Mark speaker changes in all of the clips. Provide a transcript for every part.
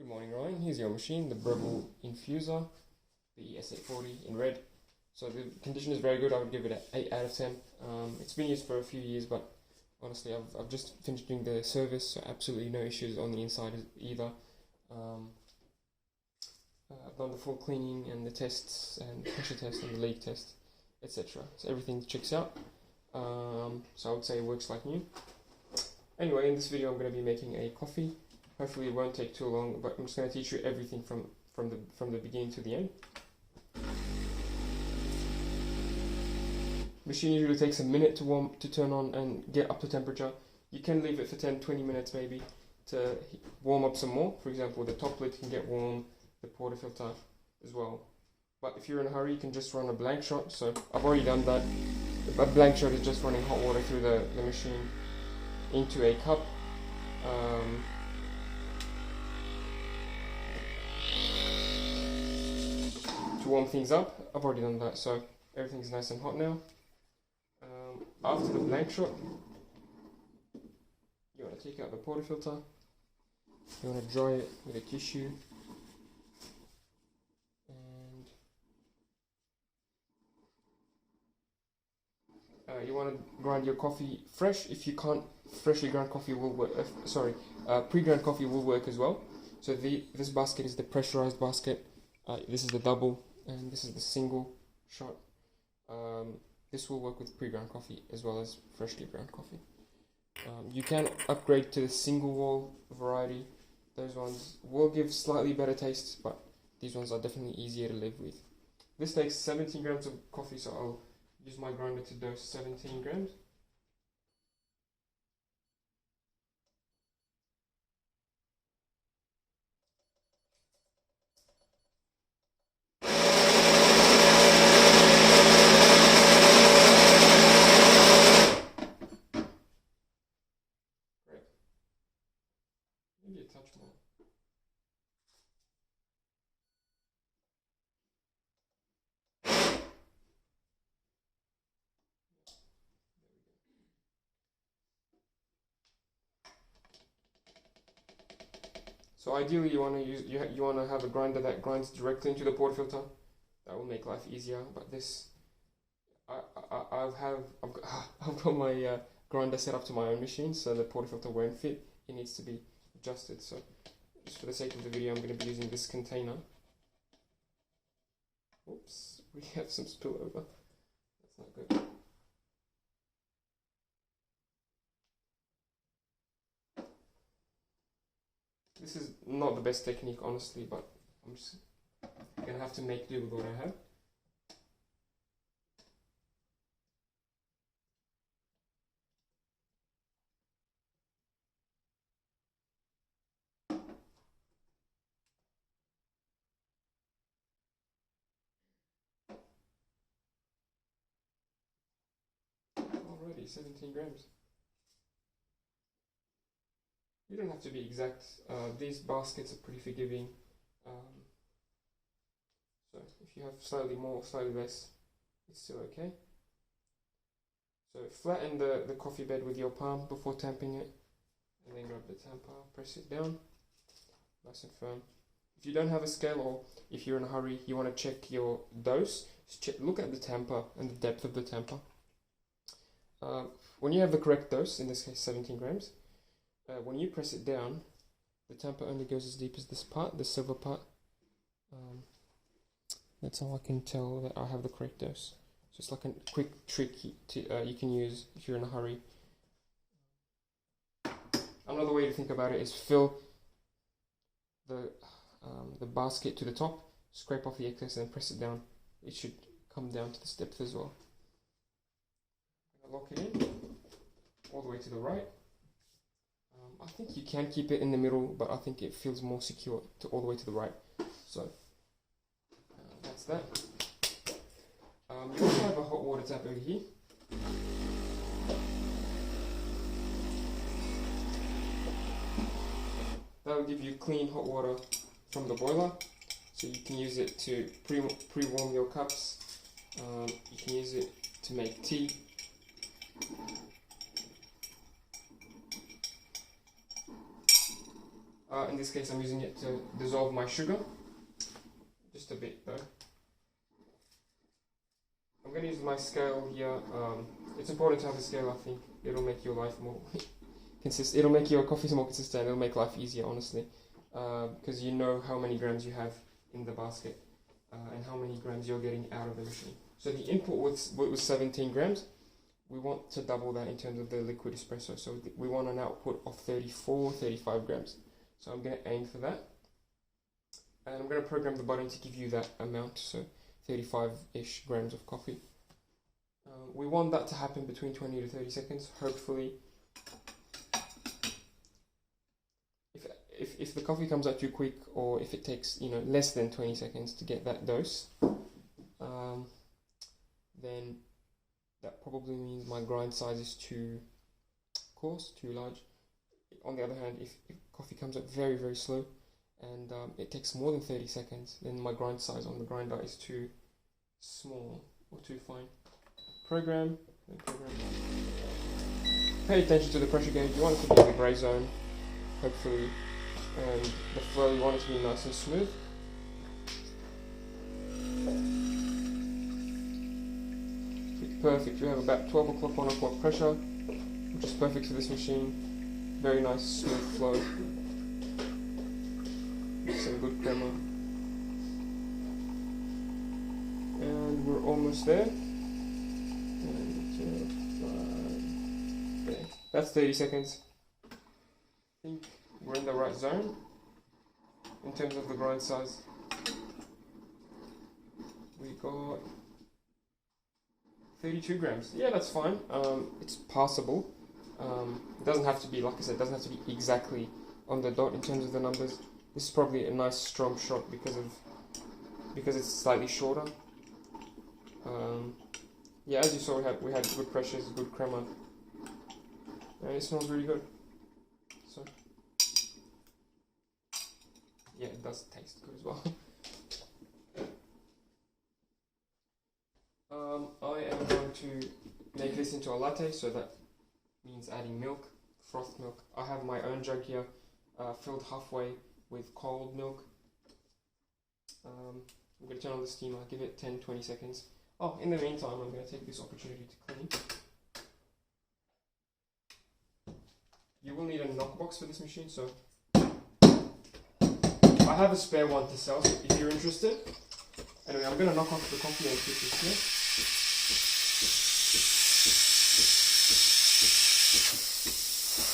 Speaker 1: Good morning, Ryan. Here's your machine, the Breville Infuser, BES840 in red. So the condition is very good. I would give it an 8 out of 10. It's been used for a few years, but honestly, I've just finished doing the service, so absolutely no issues on the inside either. I've done the full cleaning and the tests and pressure test and the leak test, etc. So everything checks out. So I would say it works like new. Anyway, in this video I'm going to be making a coffee. Hopefully it won't take too long, but I'm just going to teach you everything from the beginning to the end. Machine usually takes a minute to turn on and get up to temperature. You can leave it for 10-20 minutes maybe to warm up some more. For example, the top lid can get warm, the portafilter as well. But if you're in a hurry, you can just run a blank shot. So I've already done that. A blank shot is just running hot water through the machine into a cup. To warm things up. I've already done that, so everything's nice and hot now. After the blank shot, you want to take out the portafilter. You want to dry it with a tissue, and you want to grind your coffee fresh. If you can't, freshly ground coffee will work. Pre-ground coffee will work as well. So this basket is the pressurized basket. This is the double, and this is the single shot. This will work with pre-ground coffee as well as freshly ground coffee. You can upgrade to the single wall variety. Those ones will give slightly better tastes, but these ones are definitely easier to live with. This takes 17 grams of coffee, so I'll use my grinder to dose 17 grams. Maybe a touch more. So ideally, you want to have a grinder that grinds directly into the portafilter. That will make life easier. But this, I've got my grinder set up to my own machine, so the portafilter won't fit. It needs to be adjusted. So just for the sake of the video, I'm going to be using this container. Oops, we have some spillover. That's not good. This is not the best technique, honestly, but I'm just going to have to make do with what I have. Already 17 grams. You don't have to be exact. These baskets are pretty forgiving. So if you have slightly more, slightly less, it's still okay. So flatten the coffee bed with your palm before tamping it, and then grab the tamper, press it down, nice and firm. If you don't have a scale, or if you're in a hurry, you want to check your dose, look at the tamper and the depth of the tamper. When you have the correct dose, in this case 17 grams, when you press it down, the tamper only goes as deep as this part, the silver part. That's how I can tell that I have the correct dose. So it's like a quick trick you can use if you're in a hurry. Another way to think about it is fill the basket to the top, scrape off the excess, and press it down. It should come down to this depth as well. I'm gonna lock it in all the way to the right. I think you can keep it in the middle, but I think it feels more secure to all the way to the right. So that's that. You also have a hot water tap over here. That will give you clean hot water from the boiler, so you can use it to pre-warm your cups. You can use it to make tea. In this case, I'm using it to dissolve my sugar. Just a bit though. I'm going to use my scale here. It's important to have a scale, I think. It'll make your life more consistent. It'll make your coffees more consistent. It'll make life easier, honestly. Because you know how many grams you have in the basket and how many grams you're getting out of the machine. So the input was 17 grams. We want to double that in terms of the liquid espresso. So we want an output of 34, 35 grams. So I'm going to aim for that. And I'm going to program the button to give you that amount. So 35-ish grams of coffee. We want that to happen between 20 to 30 seconds, hopefully. If the coffee comes out too quick, or if it takes less than 20 seconds to get that dose, then that probably means my grind size is too coarse, too large. On the other hand, if coffee comes out very, very slow and it takes more than 30 seconds, then my grind size on the grinder is too small or too fine. Program. Pay attention to the pressure gauge. You want it to be in the grey zone, hopefully, and the flow, you want it to be nice and smooth. Perfect. You have about 12 o'clock, 1 o'clock pressure, which is perfect for this machine. Very nice, smooth flow. Some good crema. And we're almost there. Okay. That's 30 seconds. I think we're in the right zone in terms of the grind size. We got 32 grams. Yeah, that's fine. It's passable. It doesn't have to be, like I said, it doesn't have to be exactly on the dot in terms of the numbers. This is probably a nice strong shot because it's slightly shorter. Yeah, as you saw, we had good pressures, good crema, and it smells really good. So yeah, it does taste good as well. I am going to make this into a latte, so that means adding milk, frothed milk. I have my own jug here, filled halfway with cold milk. I'm going to turn on the steamer, give it 10-20 seconds. Oh, in the meantime, I'm going to take this opportunity to clean. You will need a knockbox for this machine, so I have a spare one to sell, so if you're interested. Anyway, I'm going to knock off the coffee and keep this here.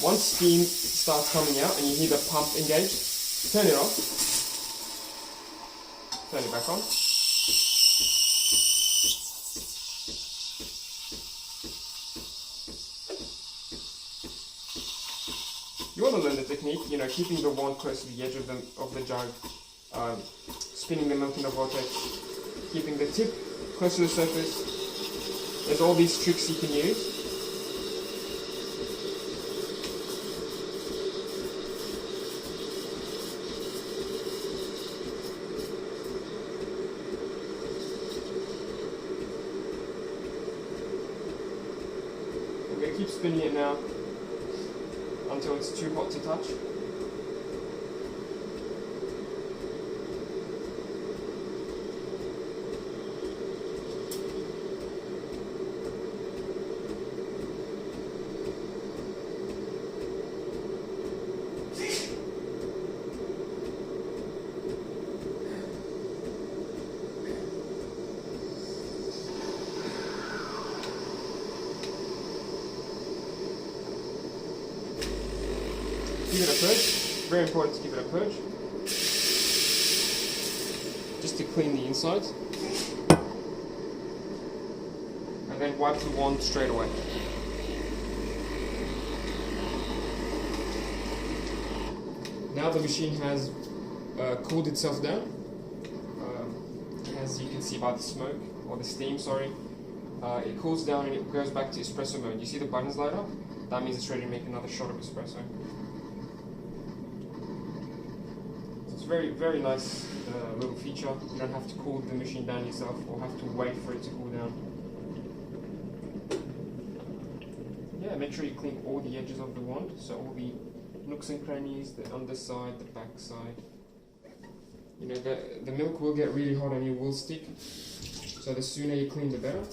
Speaker 1: Once steam starts coming out and you hear the pump engage, turn it off. Turn it back on. You want to learn the technique, keeping the wand close to the edge of the jug, spinning the milk in the vortex, keeping the tip close to the surface. There's all these tricks you can use. I'm going to keep spinning it now until it's too hot to touch. Give it a purge. Very important to give it a purge. Just to clean the insides. And then wipe the wand straight away. Now the machine has cooled itself down. As you can see by the smoke, or the steam, sorry. It cools down and it goes back to espresso mode. You see the buttons light up? That means it's ready to make another shot of espresso. It's very, very nice little feature. You don't have to cool the machine down yourself or have to wait for it to cool down. Yeah, make sure you clean all the edges of the wand, so all the nooks and crannies, the underside, the back side. You know, the milk will get really hot and it will stick. So the sooner you clean, the better.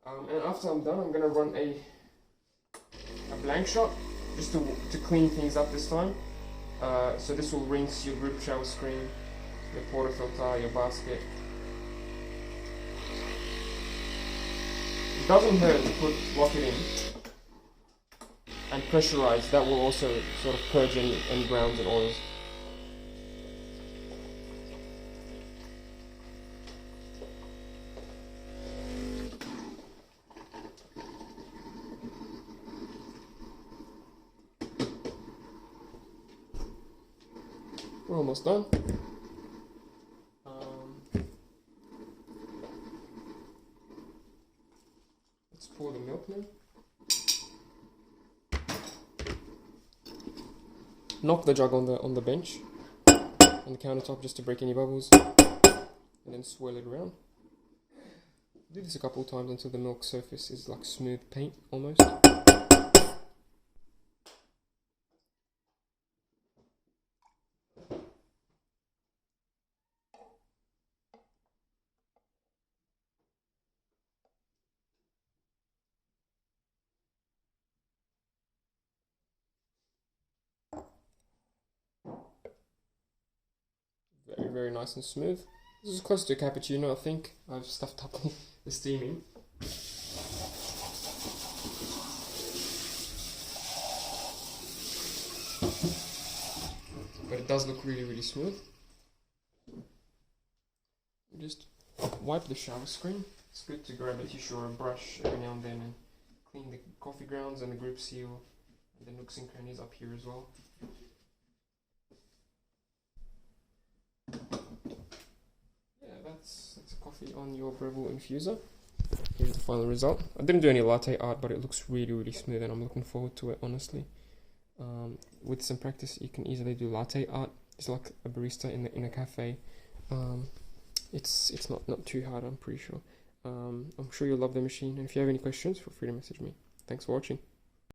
Speaker 1: And after I'm done, I'm gonna run a blank shot just to clean things up this time. So this will rinse your group shower screen, your portafilter, your basket. It doesn't hurt to lock it in and pressurize. That will also sort of purge any grounds and oils. We're almost done. Let's pour the milk now. Knock the jug on the bench, on the countertop, just to break any bubbles, and then swirl it around. Do this a couple of times until the milk surface is like smooth paint almost. Very, very nice and smooth. This is close to a cappuccino, I think. I've stuffed up the steaming. But it does look really, really smooth. Just wipe the shower screen. It's good to grab a tissue or a brush every now and then and clean the coffee grounds and the grip seal and the nooks and crannies up here as well. Yeah, that's coffee on your Breville infuser. Here's the final result. I didn't do any latte art, but it looks really, really smooth and I'm looking forward to it, honestly. With some practice, you can easily do latte art. It's like a barista in a cafe. It's not too hard, I'm pretty sure. I'm sure you'll love the machine, and if you have any questions, feel free to message me. Thanks for watching.